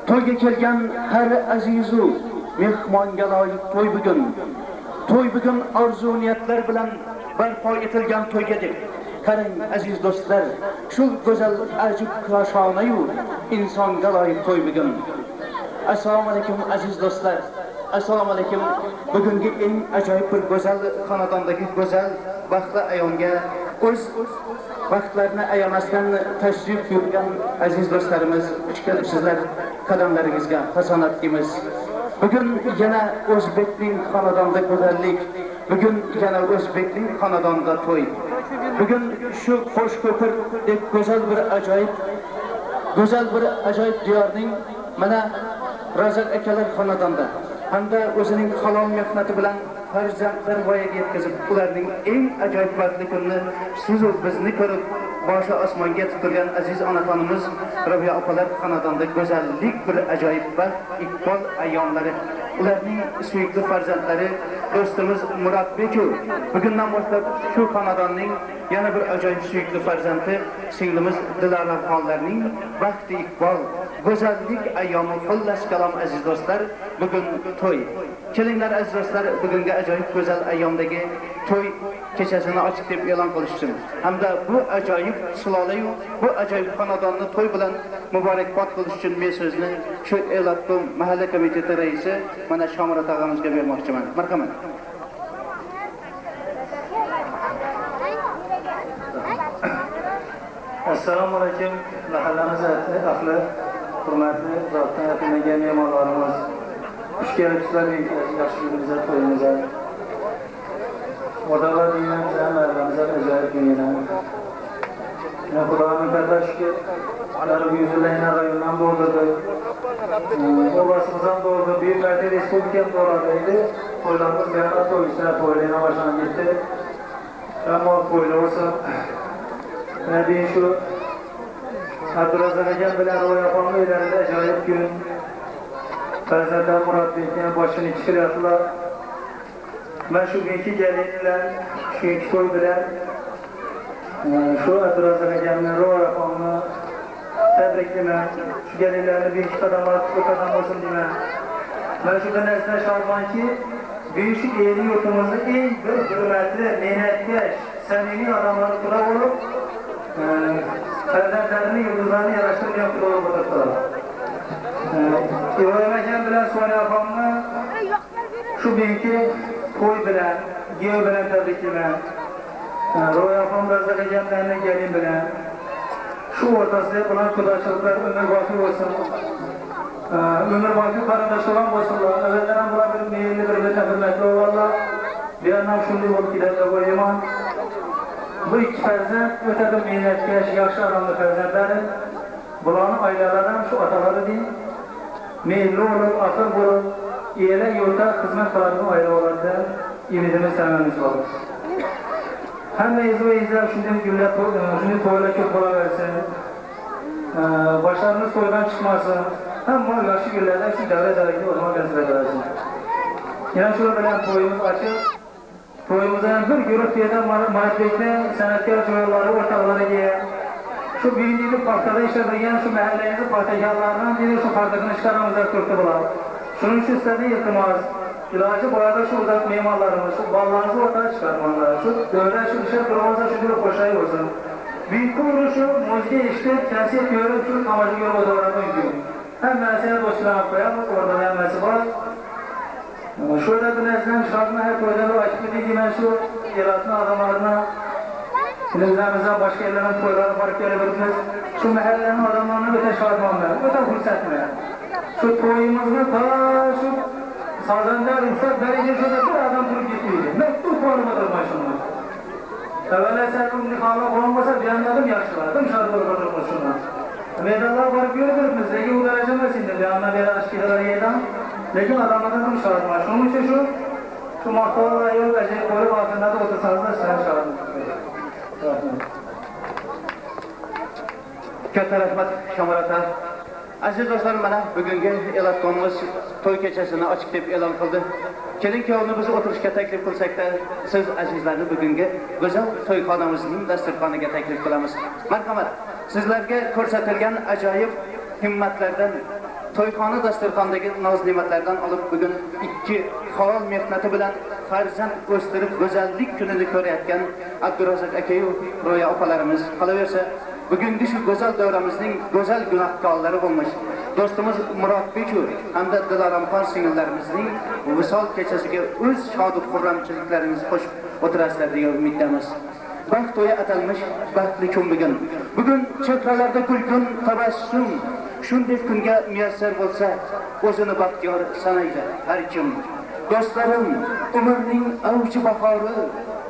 To'yga kelgan har azizu mehmonga loyiq to'y bugun. To'y bugun orzu niyatlar bilan barpo etilgan to'yga deb. Qarang aziz do'stlar, shu go'zal ajib koshona-yu insonga loyiq to'y bugun. Assalomu alaykum aziz do'stlar. Assalomu alaykum. Bugungi eng ajoyib bir go'zal xonadondagi go'zal baxtli ayonga o'z vaqtlarini ayamasdan tashrif buyurgan aziz do'stlarimiz, xush kelibsizlar. Qadamlaringizga hasonat deymiz. Bugun yana o'zbekning xonadonida go'zallik, bugun yana o'zbekning xonadonida to'y. Bugun shu Qo'shko'pir deb go'zal bir ajoyib diyorning mana Razak akalar xonadonida hamda o'zining halol mehnati bilan farzandlar voyaga yetkazib, ularning eng ajoyib baxtli kunini siz bizni ko'rib boshi osmonga tutilgan aziz onaxonimiz Robiya opalar xonadonida go'zallik bir ajoyib baxt, iqbol ayyomlari ularning suyukli farzandlari do'stimiz Murodbekov bugundan boshlab shu xonadonning yana bir ajoyib suyukli farzandi singlimiz Diloraxonlarning baxti iqbol go'zallik ayyomi xullas kalom aziz do'stlar bugun to'y. Kelinglar aziz do'stlar, bugungi ajoyib go'zal ayyomdagi to'y kechasini ochiq deb e'lon qilish uchun hamda bu ajoyib sulolayu bu ajoyib xonadonni to'y bilan muborakbod qilish uchun men so'zni shu Elatqum mahalla komiteti raisi mana Shomurat og'amizga bermoqchiman. Marhamat. Assalomu alaykum mahallamiz ahli, hurmatli zotdan yaqinlagan mehmonlarimiz. Xush kelibsizlar yaxshiligimizga, to'yimizga. Odalar dinimizga, mahallamizga ajoyib kunlar. Xudoning qadriga ular yüzülayna rayondan bo'ldi. Olasımızdan doğru Büyük Merkez Respublika'nın doğradaydı. Toylarımız beraber toyuşlar toylayına başlanıp gitti. Ama toylar olsa Nebi'nin şu Abdurrazak Egen bilen o yapanlı ilerinde acayip gün. Ferzenden Murat Bey'in başını çıkarttılar. Ben şu günkü gelinle, şu iki toy bilen şu Abdurrazak Egen'in o yapanlı tebrikleme, şu gelinlerini bir iki kadınlar olsun deme. Ben şu nesne şartman ki büyük eğri yurtumuzda en bir hürmetli, menetkeş, samimi adamları kura olup ferzendlerini, yıldızlarını yaraştırmayan kura olup oturttular. İbrahim Eken bilen Suali Afam'la şu büyükü toy bilen, giyo bilen tebrikleme, Roy Afam Razak Eken'lerine gelin bilen, şu ortasında bulan kudaşlıklar ömür bakı olsun. Ömür bakı karındaş olan olsunlar. Evvelden bulan bir meyilli birbirine hürmetli olanlar. Bir anlam şunu olup giderle koyuman. Bu iki ferzent ötedim minnetkeş, yaşlı adamlı ferzentlerin. Bulanın ailelerden şu ataları değil. Meyilli olup, akıl bulup, iyile yurda hizmet kararını aile olanlar. İmidimiz tememiz olur. Hem de izle şimdi gülle toyla çok bola versin. Başlarınız toydan çıkmasın. Hem bu yaşlı güllerde şu devre dairesi o zaman nasip edersin. Yani şurada bilen toyumuz açık. Toyumuza bir grup yerden marifetli sanatkar toyları ortakları giyen. Şu birinci partada işlerden şu mahallenizi partekarlarından biri şu partakını çıkaramızda türkü bulan. Şunun şu istediği yıkılmaz. İlacı boyada şu uzak mimarlarımız, şu ballarınızı ortaya çıkartmalar, şu dövre, şu dışarı durmazsa şu bir koşayı olsun. Büyük kuruluşu, müziğe işte, kendisi görüp şu amacı görüp o doğrama gidiyor. Hem mesele dostlarına koyalım, orada da mesele var. Şöyle bir neslen şartına her koyda bir açık bir şu yaratma adamlarına, Sinizlerimizden başka yerlerden toyları fark görebilirsiniz. Şu mahallenin adamlarına bir de şartmanlar, bir de fırsat mı? Şu toyumuzda ta şu Sazender ruhsat verince şurada bir adam durup gittiydi. Mektup formadır başında. Evvela sen bu nikahla konulmasa bir anladım yaşlılardım şartları konulmuş şundan. Meydanlar var gördünüz, lekin bu derece mesindir. Bir anda bir aşkiler yedan. Lekin adamlardan şartlar. Şunun için şu mahtalarla yok, acayip koyup altında da otursanız da sen şartlar. Katta rahmat Shomurat'a. Aziz dostlar, mana bugungi Elatqumimiz to'y kechasini ochiq deb e'lon qildi. Keling onu biz o'tirishga taklif qilsak-da, siz azizlarni bugungi go'zal to'yxonamizning dasturxoniga taklif qilamiz. Marhamat, sizlarga ko'rsatilgan ajoyib himmatlardan, to'yxona dasturxonidagi noz-ne'matlardan olib bugun ikki faol mehnati bilan farzand o'stirib go'zallik kunini ko'rayotgan Abdurazak akayu Ro'ya opalarimiz qolaversa, bugungi shu go'zal davramizning go'zal gunohkorlari bo'lmish do'stimiz Murodbekov hamda Diloramxon singillarimizning visol kechasiga o'z shod xurramchiliklaringizni qo'shib o'tirasizlar degan umiddamiz. Baxt to'yi atalmish baxtli kun bugun. Bugun chehralarda kulgun tabassum shunday kunga muyassar bo'lsa, o'zini baxtiyor sanaydi har kim. Do'stlarim, umrning avji bahori,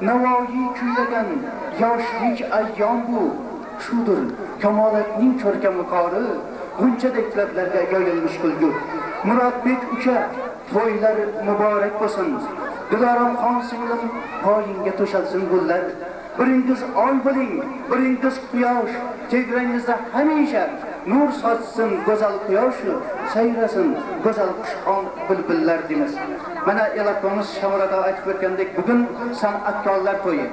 navoiy kuylagan yoshlik ayyom bu. Shudur kamolatning ko'rkam yuqori, g'unchadek lablarga yoyilmish kulgu. Murodbek uka, to'ylar muborak bo'lsin. Diloramxon singlim, poyingga to'shalsin gullar. Biringiz oy bo'ling, biringiz quyosh, chegrangizda hamisha nur sochsin go'zal quyoshi, sayrasın go'zal qushqon bulbullar deymiz. Mana elakimiz Shamirada aytib bergandek, bugun san'atkorlar to'yi.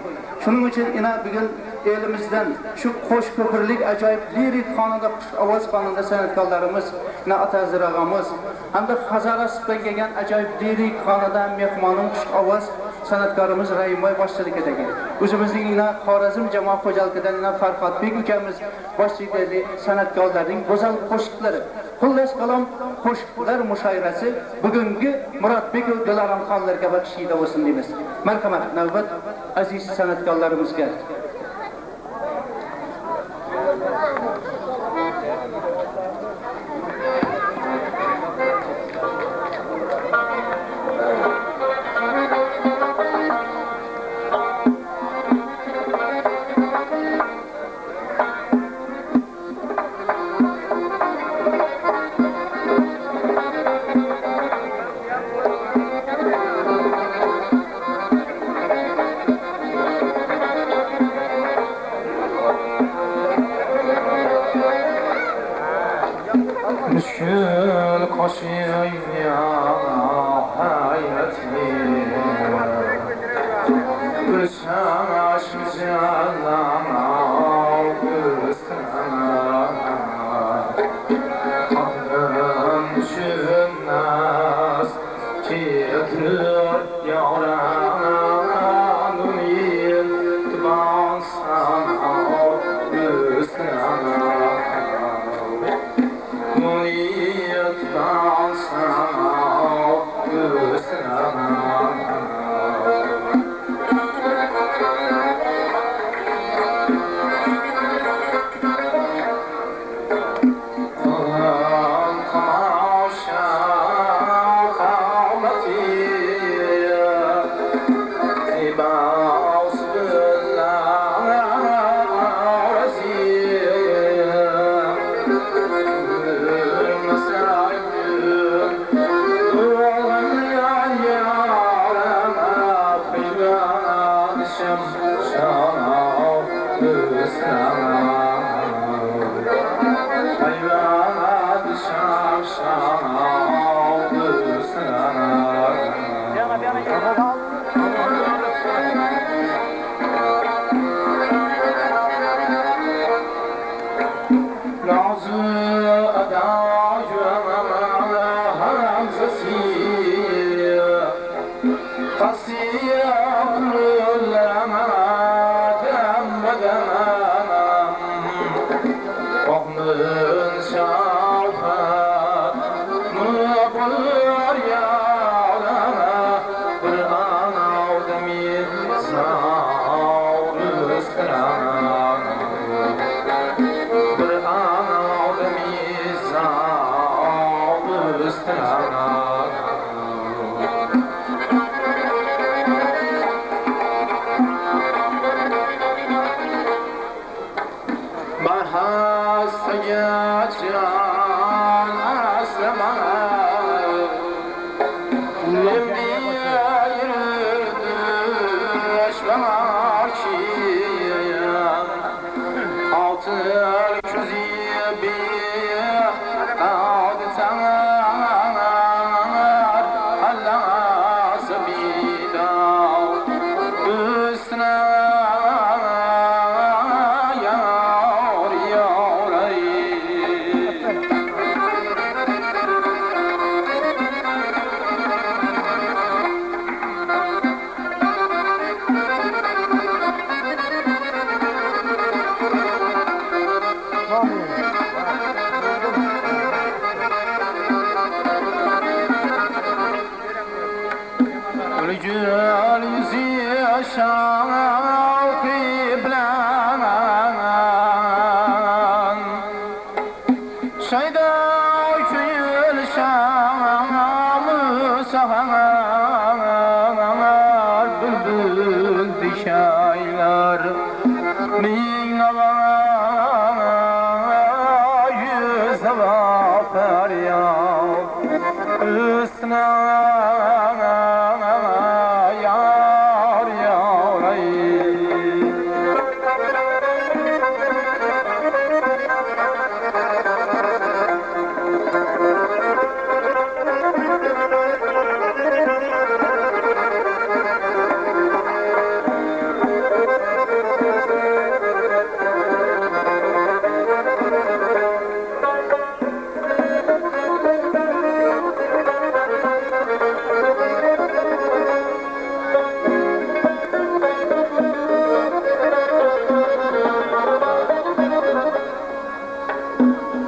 Shuning uchun ina bugun elimizdan shu qo'sh ko'pirlik ajoyib lirik xonanda, qush ovoz xonanda san'atkorlarimiz, na Atazir og'amiz hamda Hazarasdan kelgan ajoyib lirik xonanda mehmonim qush ovoz san'atkorimiz Raymoy boshchiligidagi o'zimizning ina Xorazm jamoat xo'jaligidan ina Farhodbek ukamiz boshchiligidagi san'atkorlarning go'zal qo'shiqlari. Xullas qalom qo'shiqlar mushoirasi bugungi Murodbek va Dilorom xonlarga bag'ishlida bo'lsin deymiz. Marhamat, navbat aziz san'atkorlarimizga. Müşkül koşuyor ya hayatı Gülşen aşmış Allah'ına Gülüstana Kadın düşünmez Kiyetir yarana Nunil Tıban sana Gülüstana Nuniyet dansana, göğsüne Kılan tamaşa kavmeti Tibas billah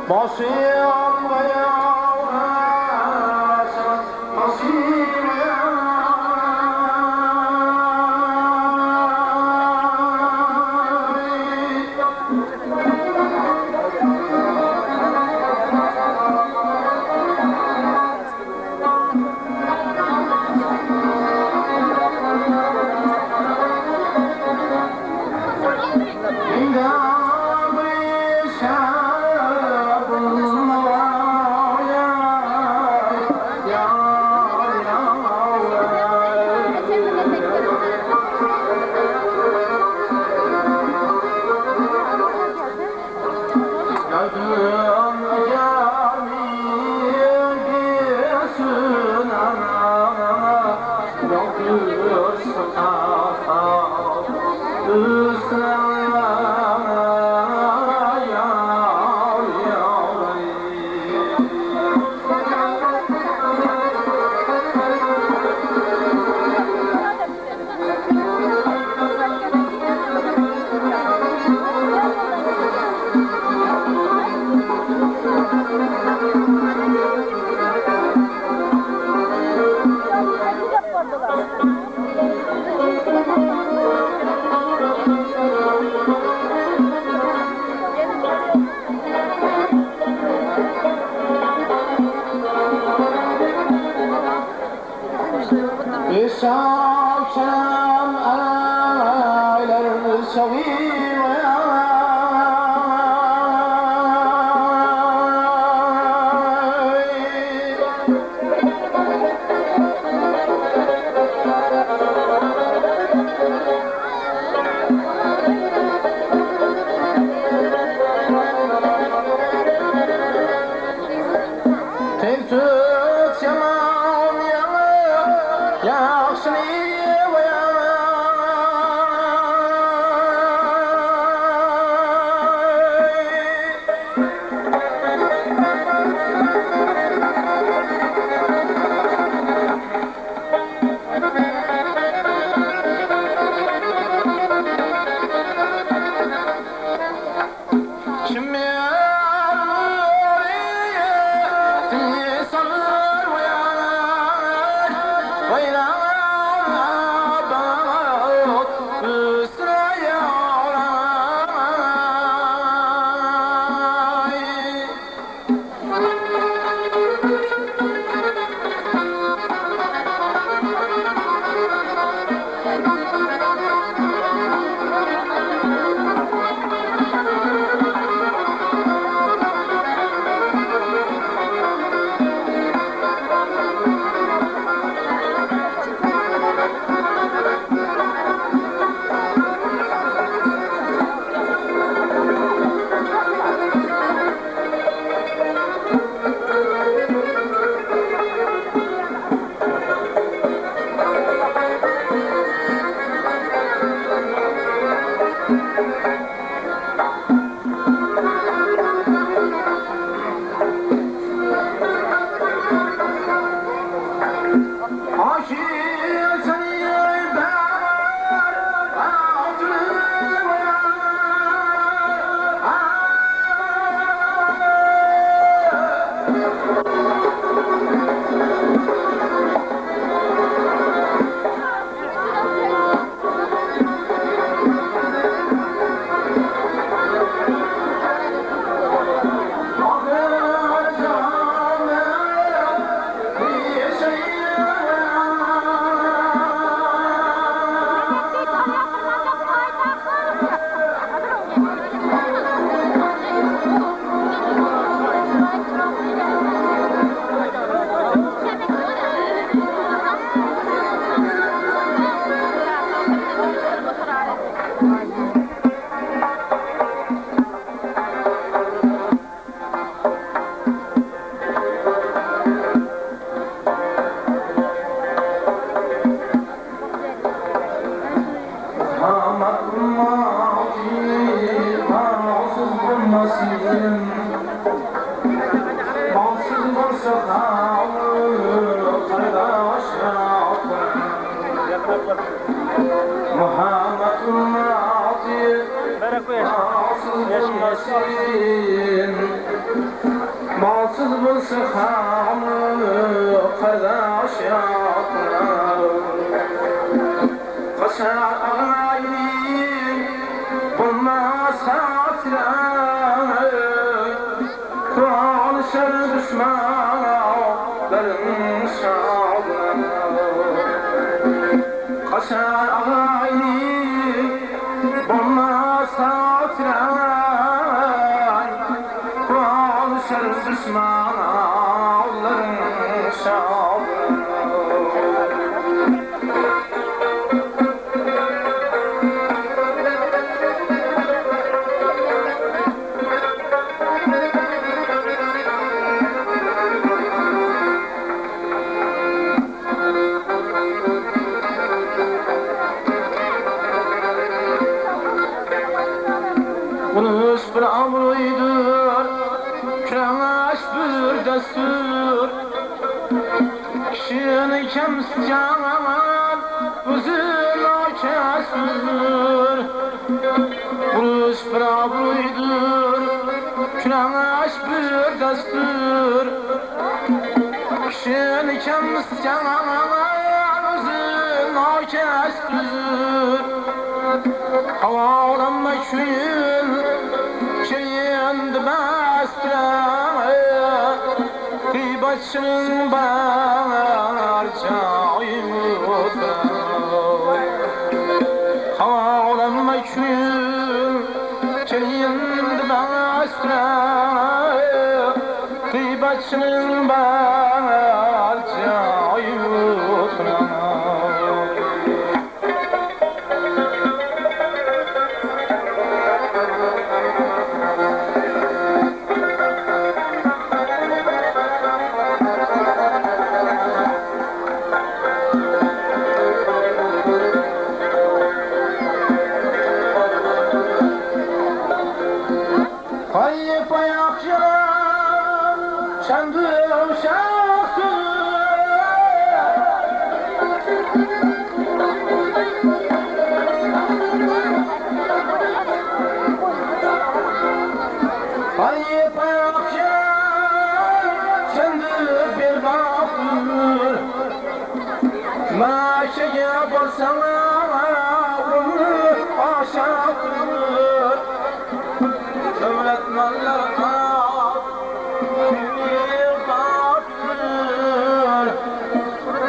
Başım ayağım başım Şam aylar seviyor tek tut yaman yaxşını Malsız bulsa hamı kardeş yapar. Kaşar ağayım bulmaz hatırlar. Kur'an şer düşmanların şahlar. Kaşar ağayım bulmaz hatırlar. Kur'an şer düşmanların şahlar. Konuş bir amruydur, küreş bir destur. Kişini kemscan, üzül o kesur. Konuş bir amruydur, küreş bir destur. Kişini kemscan, üzül o kesur. Havalanma köyün şeyinde bastırır. Kıybatçının barcayımı otur. Havalanma köyün şeyinde bastırır. Kıybatçının barcayımı otur. Kayıp ayakçılar çendu şahtı. Kayıp ayakçılar çendu bir baktır. Maşeye barsana onu aşağıdır. Devlet mallarına bir baktır.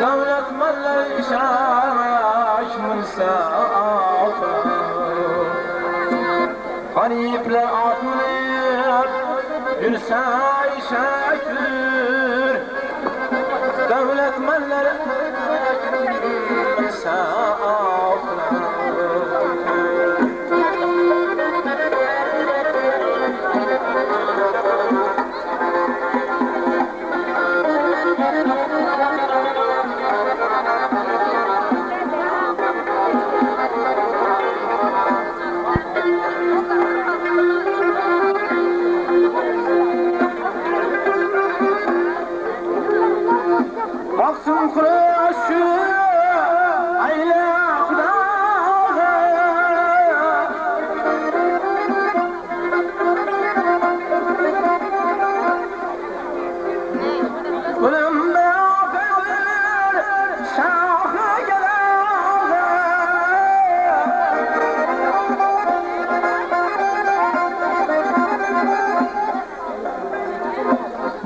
Devlet malları şaşmışsa atır. Garipler atılır, bir şaşır. Devlet malları şaşmışsa atır. Baksın kuraşı aylakta. Ölüm beraber şahı gelir.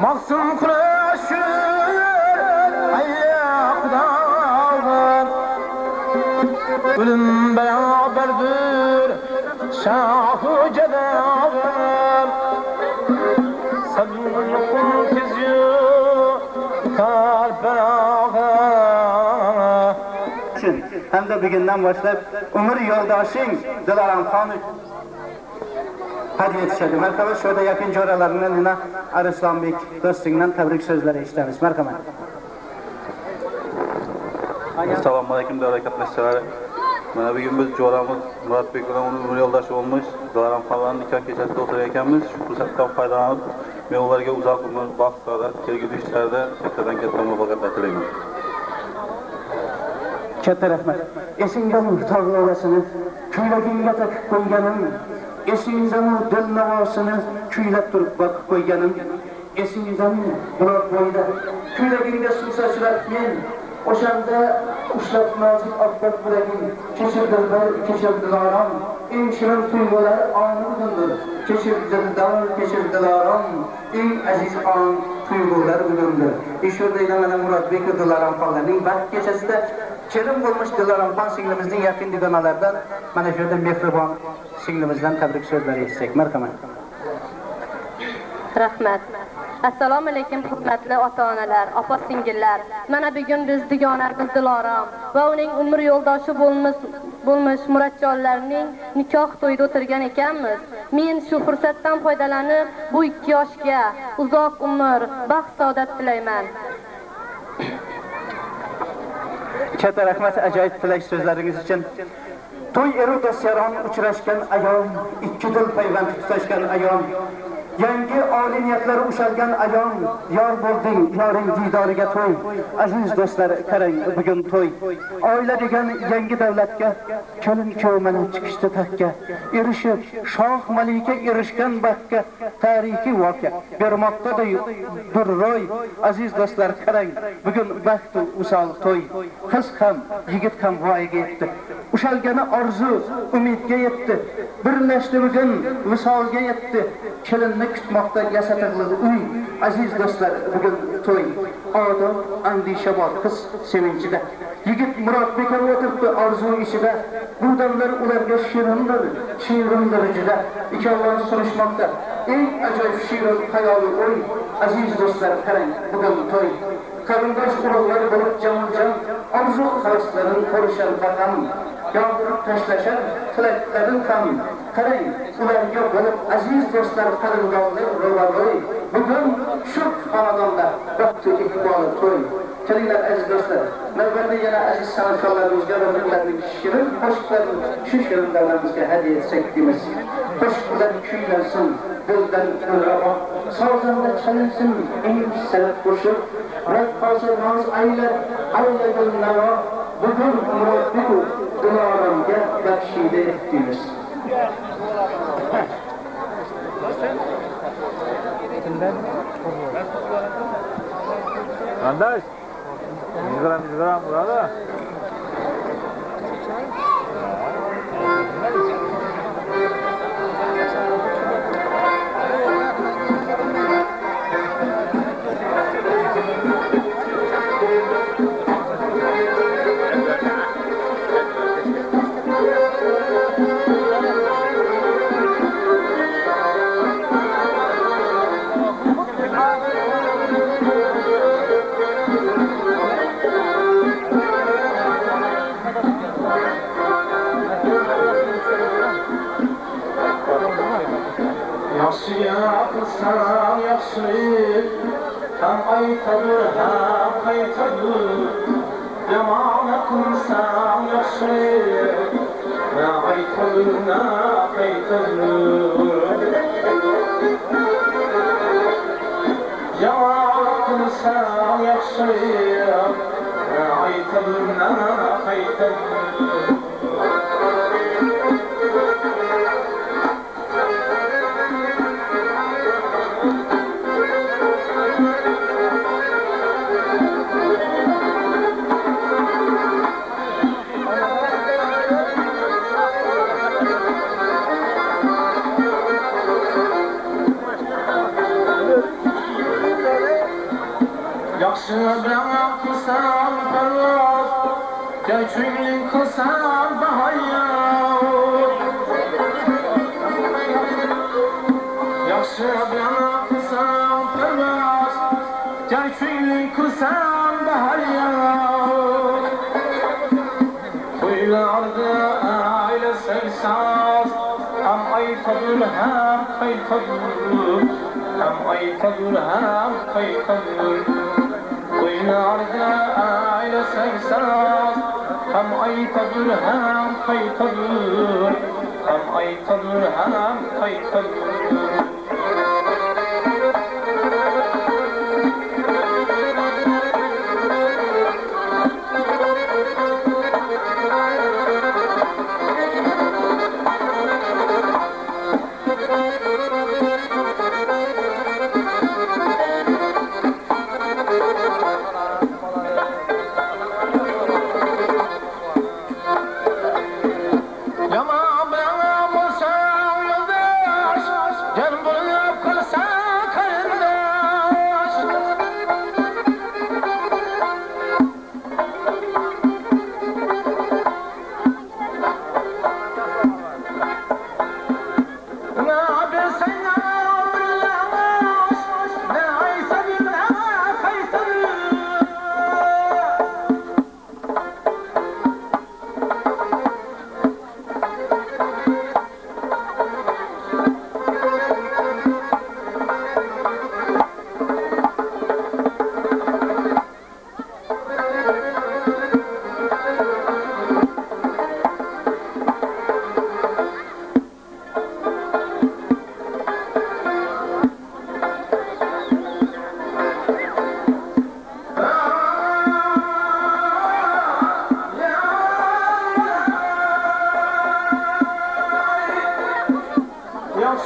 Baksın kuraşı ölüm beraberdir şahı cedavim. Sabun kum tezyu kar beraber. Hem de bugünden başlayıp ömür yoldaşın Dilaram Xan hediye etişedi. Merhaba, şurada yakın coralarından yine Arslanbek dostundan tebrik sözleri işlemiz. Merhaba. Assalamu alaikum değerli arkadaşlar. Mana bugün biz jo'ramiz Murat Bek bilan uning yo'ldoshi bo'lmish Dilaram Xonlarning nikah kechasida o'tirar ekanmiz. Shu fursatdan foydalanib men ularga uzoq umr, baxt, saodat, kelgusi ishlarida kattadan katta muvaffaqiyatlar tilayman. Katta rahmat. Esingda muhtor olasini, ko'ylagingga takib qo'yganim, Esingizami dil navosini kuylab turib bakib qo'yganim, esingizami buloq bo'yida kuylagingga suv sachrab men o'shanda ushlab nozik oppoq bilaging kechirdilarim eng shirin tuyg'ular oni bugundir kechirdilarim eng aziz on tuyg'ular bugundir. Ishurda mana Murodbek Diloram xonlarning baxt kechasida kelin bo'lmish Diloram xon singlimizning yaqin dugonalaridan mana shu yerda mehribon singlimizdan tabrik so'zlari eshitsak. Marhamat. Rahmat. Assalomu alaykum hurmatli ota-onalar, opa-singillar. Mana bugun biz dugonamiz Diloram va uning umr yo'ldoshi bo'lmish Murodjonlarning nikoh to'yida o'tirgan ekanmiz. Men shu fursatdan foydalanib bu ikki yoshga uzoq umr, baxt saodat tilayman. Katta rahmat ajoyib tilak so'zlaringiz uchun. To'y eruda seron uchrashgan ayom, ikki dil payvand tutashgan ayom, yangi oliy niyatlar ushalgan ayom, yor bo'lding, yoring diydoriga to'y. Aziz do'stlar, qarang, bugun to'y. Oila degan yangi davlatga, kelin kuyovmani chiqishdi takka. Erishib, shoh malika erishgan baxtga, tarixiy voqea bermoqda durroy. Aziz do'stlar, qarang, bugun baxt usal to'y. Qiz ham, yigit ham voyaga yetdi. Ushalgani orzu, umidga yetdi. Birlashdi bugun, visolga yetdi. Kelinni kutmoqda yasatiqli uy. Aziz do'stlar, bugun to'y. Odob, andisha bor qiz sevinchida. Yigit Murodbek o'tiribdi orzu ishida. Bu damlar ularga shirindir juda. Ikkovlari surishmoqda. Eng ajoyib shirin xayoli o'y. Aziz do'stlar, qarang, bugun to'y. Qarindosh urug'lar bo'lib jamo'jan, orzu xastalarning ko'rishar qadam. Yog'dirib tashlashar tilaklarin ham. Qarang, ularga bo'lib aziz do'stlar, qarindoshlar ro'baro'y. Bugun shu xonadonda baxtli iqbol to'y. Kelinglar aziz do'stlar, navbatda yana aziz san'atkorlarimizga va ularning shirin qo'shiqlarini shu shirin davramizga hadya etsak deymiz. Qo'shiqlar kuylansin, dildan o'rab, sozanda chalinsin eng san'at qo'shiq. Raqqosa noz aylar, aylagan navo. Bugun Murodbek Diloramga baxshida etdingiz. Andash. Mizram, burada. Yaxşıya yaxşı, hem aytadır, hem qaytadır. Yamana qılsan yaxşı, ne aytadır, ne qaytadır. Yamana qılsan yaxşı, ne aytadır, ne qaytadır. Yaxşı bilen kılsan parvaz, göçünün kılsan bahayar. Yaxşı bilen kılsan parvaz, göçünün kılsan bahayar. Kuylarda ailesen saz, hem aytadır hem kaytadır. Hem aytadır hem kaytadır. Kuylarda ailesen saz, hem aytadır hem kaytadır. Hem aytadır hem kaytadır.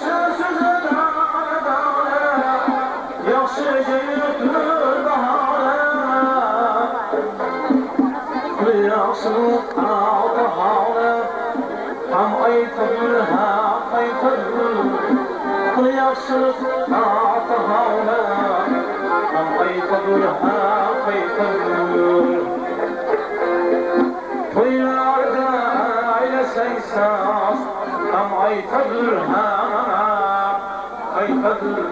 yaxşı sözə dana yaxşı geyikdir bahane yaxşılık bahane hem aytılır hem aytılır yaxşılık bahane hem aytılır hem aytılır toylarda aylesen saz hem aytılır hem aytılır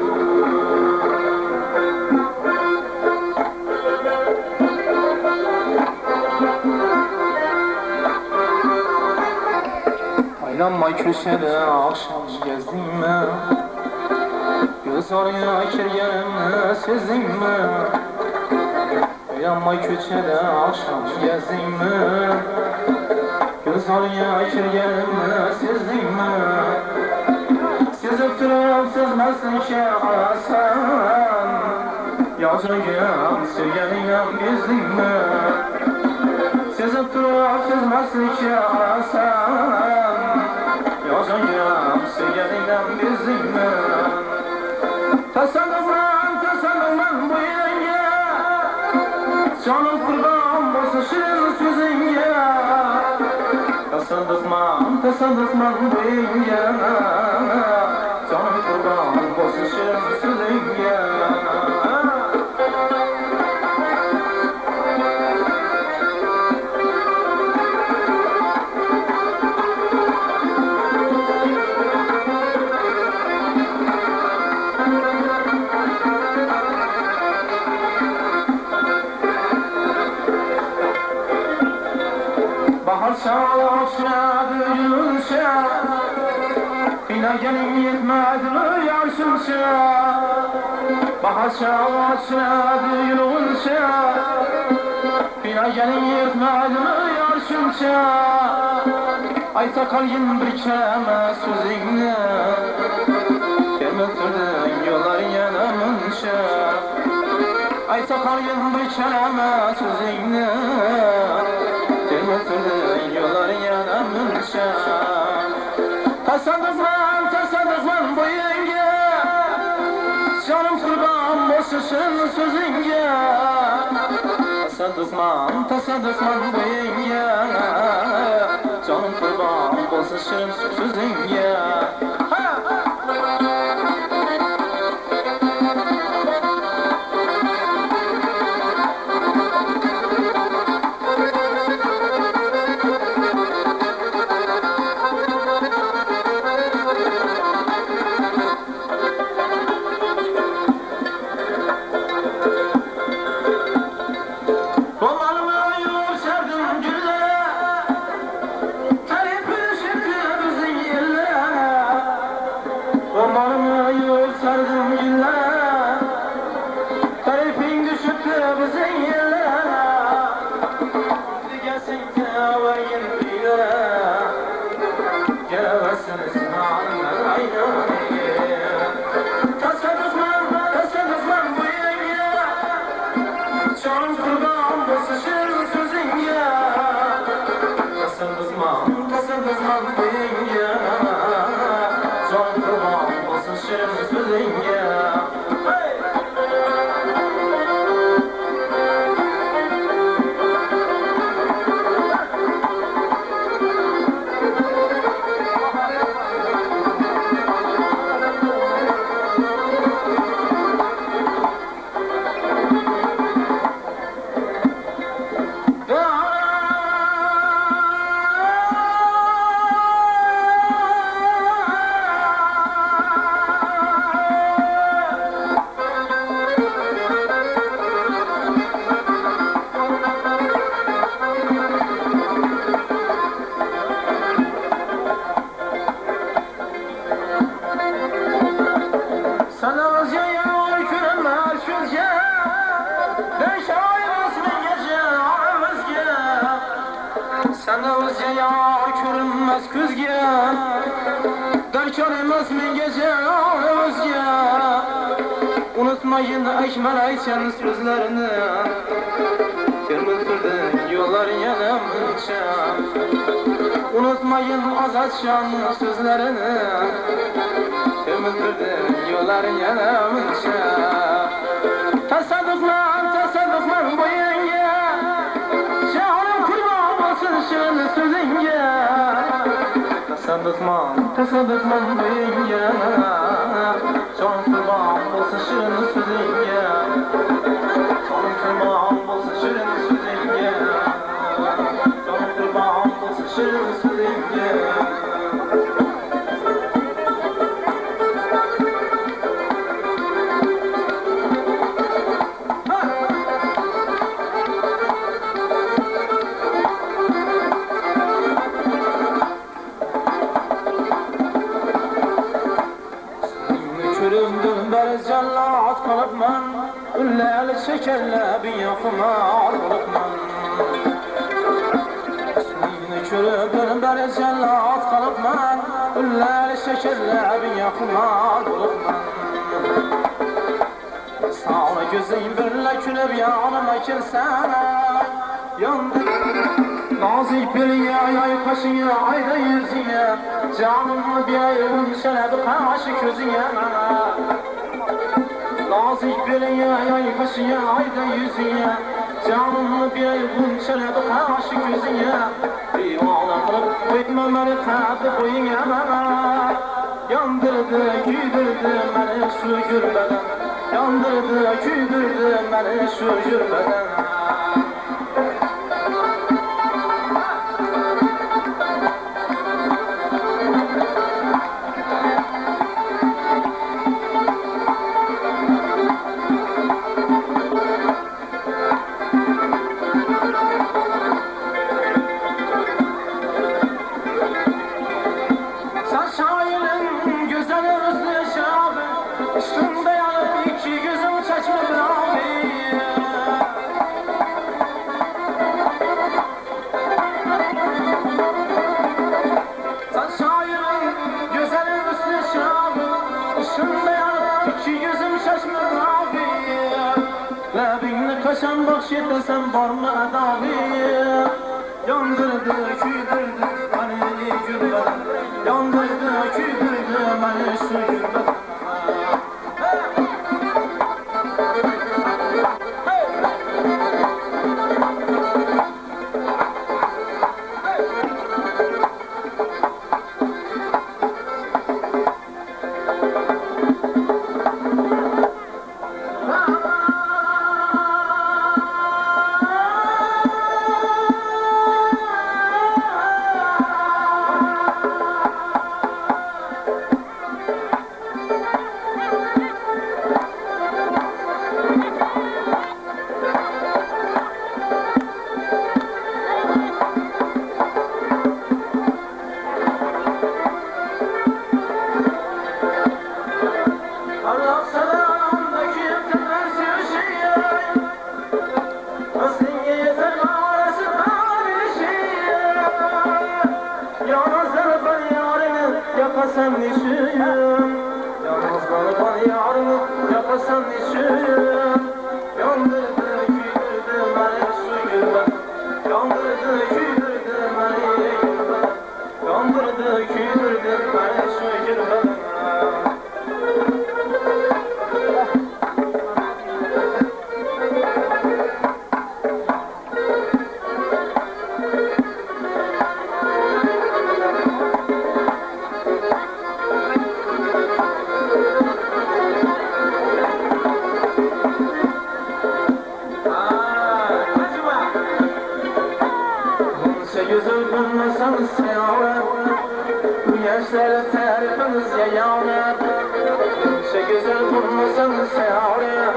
Aylanmay köşede akşam gezdim göz oraya kirgenimni sezding mi? Aylanmay köşede akşam gezdim göz oraya kirgenimni sezding mi? Sezib turib sezmaslikka qarasan yozilgan sevganingam bezding mi? Sezib turib sezmaslikka qarasan yozilgan sevganingam bezding mi? Tasadduqman bu yerga jonim qurban bo'lsa shirin so'zingga tasadduqman bu yerga jonim qurban bo'lsa shirin so'zingga Bahar şağlaşladı yürüşe Kıynagenin yetmedi yaşınşe Bahar şağlaşladı yürüşe Kıynagenin yetmedi yaşınşe Ayta kalyin bir keme sözünle Kermettirdin yollar yanımınşe Ayta kalyin bir keme sözünle Kermettirdin yollar yanımınşe Tasadduqman bu yenge Canım kurban boşuşun sözünge Tasadduqman bu yenge Canım kurban boşuşun sözünge Sana o'zga yor ko'rinmas ko'zga Darkor emas menga jon o'zga Unutmayin Akmal aytgan so'zlarini Termiltirding yo'llar yana muncha Unutmayın azatşan sözlerini. Kömüldürdüm yolların yanımınca. Tasaddıklar boyunca. Canım kurban olsun şirin sözünce. Tasaddıklar boyunca. Canım kurban olsun şirin sözünce. Canım kurban olsun şirin sözünce. Canım kurban olsun şirin sözünce. Körümdüm bəriz cəllat qalıbman, ülləli şəkərlə bir yaxımar qalıbman. Körümdüm bəriz cəllat qalıbman, ülləli şəkərlə bir yaxımar qalıbman. Sağla gözüm birlə külüb yanıma kilsənə, yandı. Nazik bir yay kaşıya, ayda yüzüye, canımı bir ayırım şələbi qaşı közüye. Nazik bir yay kaşıya, ayda yüzüye, canımı bir ayırım şələbi qaşı közüye. Divana qılıb qoymaməli təbi boyuya. Yandırdı, küydürdü məni şu gürbədən. Yandırdı, küydürdü məni şu gürbədən. Kaşan bakşet desem var mı adavi? Yandırdı, küydürdü beni gülbeden. Yandırdı, küydürdü beni şu gülbeden. Yapasan nişim, yalnız kalıpan yarını yapasan nişim. Yandırdı, küydürdü beni şu gülben. Yandırdı, küydürdü beni gülben. Yandırdı, küydürdü beni şu gülben. Gözüm görmesen seyahat, bu yaşları tarifiniz yayana. Gözüm görmesen seyahat,